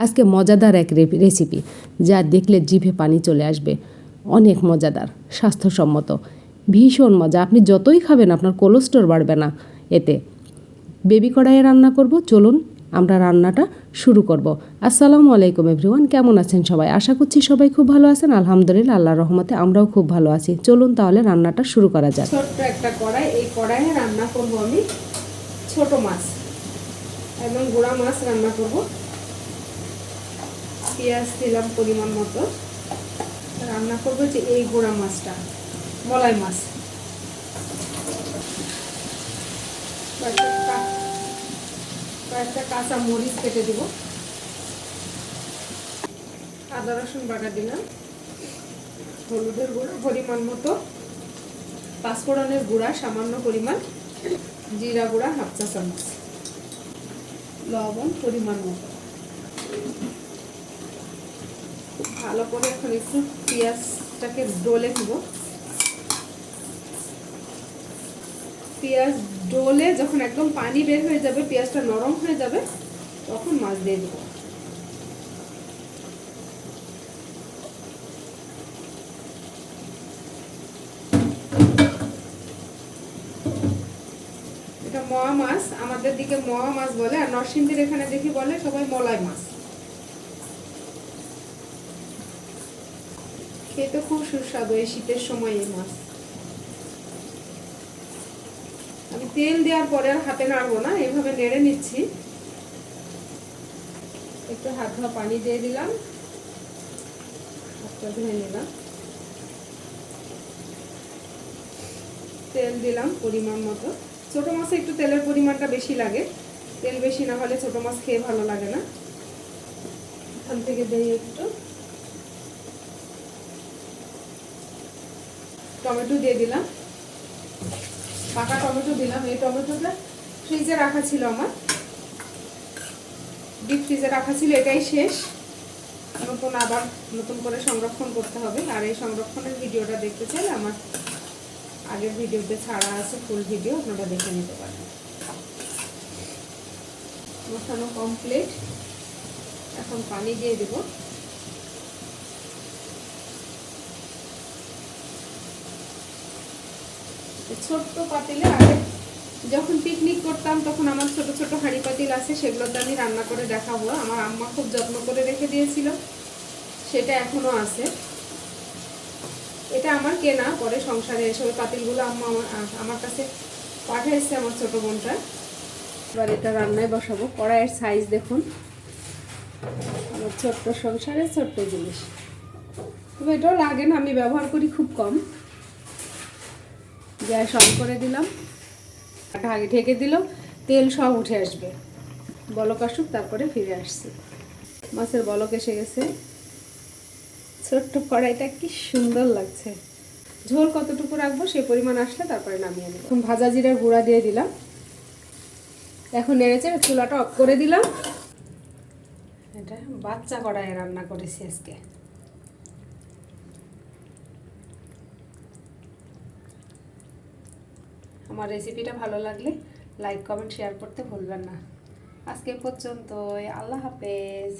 আজকে মজাদার এক রেসিপি, যা দেখলে জিভে পানি চলে আসবে। অনেক মজাদার, স্বাস্থ্যসম্মত, ভীষণ মজা। আপনি যতই খাবেন আপনার কোলেস্টেরল বাড়বে না এতে। বেবি কড়াইয়ে রান্না করব, চলুন আমরা রান্নাটা শুরু করব। আসসালামু আলাইকুম এভরিওয়ান, কেমন আছেন সবাই? আশা করছি সবাই খুব ভালো আছেন। আলহামদুলিল্লাহ, আল্লাহর রহমতে আমরাও খুব ভালো আছি। চলুন তাহলে রান্নাটা শুরু করা যাক। ছোট্ট একটা কড়াই, এই কড়াইয়ে রান্না করব আমি ছোট মাছ, একদম গুঁড়া মাছ রান্না করব। পেঁয়াজ দিলাম পরিমাণ মতো। রান্না করবো যে এই গুঁড়া মাছটা, মলাই মাছ। কয়েকটা কাঁচা মরিচ কেটে দিব। আদা রসুন বাটা দিলাম। হলুদের গুঁড়া পরিমাণ মতো, পাঁচফোড়নের গুঁড়া সামান্য পরিমাণ, জিরা গুঁড়া হাফ চা চামচ, লবণ পরিমাণ মতো। ভালো করে এখন একটু পেঁয়াজটাকে ডলে দিব। পেঁয়াজ ডলে যখন একদম পানি বের হয়ে যাবে, পেঁয়াজটা নরম হয়ে যাবে, তখন মাছ দিয়ে দেব। এটা মোয়া মাছ, আমাদের দিকে মোয়া মাছ বলে, আর নরসিংদীর এখানে দেখি বলে সবাই মলাই মাছ। খেতে খুব সুস্বাদু এই শীতের সময় এই মাছ। আমি তেল দেওয়ার পরে আর হাতে নাড়বো না, এইভাবে নেড়ে নিচ্ছি। একটু হাত ধোয়া পানি দিয়ে দিলাম, হাতটা ধুয়ে নিলাম। তেল দিলাম পরিমাণ মতো। ছোট মাছে একটু তেলের পরিমাণটা বেশি লাগে, তেল বেশি না হলে ছোট মাছ খেয়ে ভালো লাগে না। এখান থেকে দিই একটু টমেটো দিয়ে দিলাম, পাকা টমেটো দিলাম। এই টমেটোটা ফ্রিজে রাখা ছিল, আমার ডিপ ফ্রিজে রাখা ছিল, এটাই শেষ। আবার নতুন করে সংরক্ষণ করতে হবে। আর এই সংরক্ষণের ভিডিওটা দেখতে চাইলে আমার আগের ভিডিওতে ছাড়া আছে, ফুল ভিডিও, আপনারা দেখে নিতে পারেন। মশানো কমপ্লিট, এখন পানি দিয়ে দেব। ছোট্ট পাতিলে, আগে যখন পিকনিক করতাম তখন আমার ছোট ছোট হাঁড়ি পাতিল আছে, সেগুলোতে আমি রান্না করে দেখাবো। আমার আম্মা খুব যত্ন করে রেখে দিয়েছিল, সেটা এখনো আছে। এটা আমার কেনা, পরে সংসারে এসে ওই পাতিলগুলো আম্মা আমার কাছে পাঠিয়েছে, আমার ছোট বোনটা। এবার এটা রান্নায় বসাবো। কড়াইয়ের সাইজ দেখুন, আমার ছোট্ট সংসারে ছোট্ট জিনিস, তবে এটাও লাগে না, আমি ব্যবহার করি খুব কম। গ্যাস অন করে দিলাম, ঢাকি ঢেকে দিল, তেল সব উঠে আসবে। বলক আসুক, তারপরে ফিরে আসছি। মাছের বলক এসে গেছে। ছোট্ট কড়াইটা কি সুন্দর লাগছে। ঝোল কতটুকু রাখবো সেই পরিমাণ আসলে তারপরে নামিয়ে নেব। এখন ভাজা জিরার গুঁড়া দিয়ে দিলাম। এখন নেড়েছে, চুলাটা অফ করে দিলাম। এটা বাচ্চা কড়াইয়ে রান্না করেছি আজকে। আমার রেসিপিটা ভালো লাগলে লাইক কমেন্ট শেয়ার করতে ভুলবেন না। আজকে পর্যন্তই, আল্লাহ হাফেজ।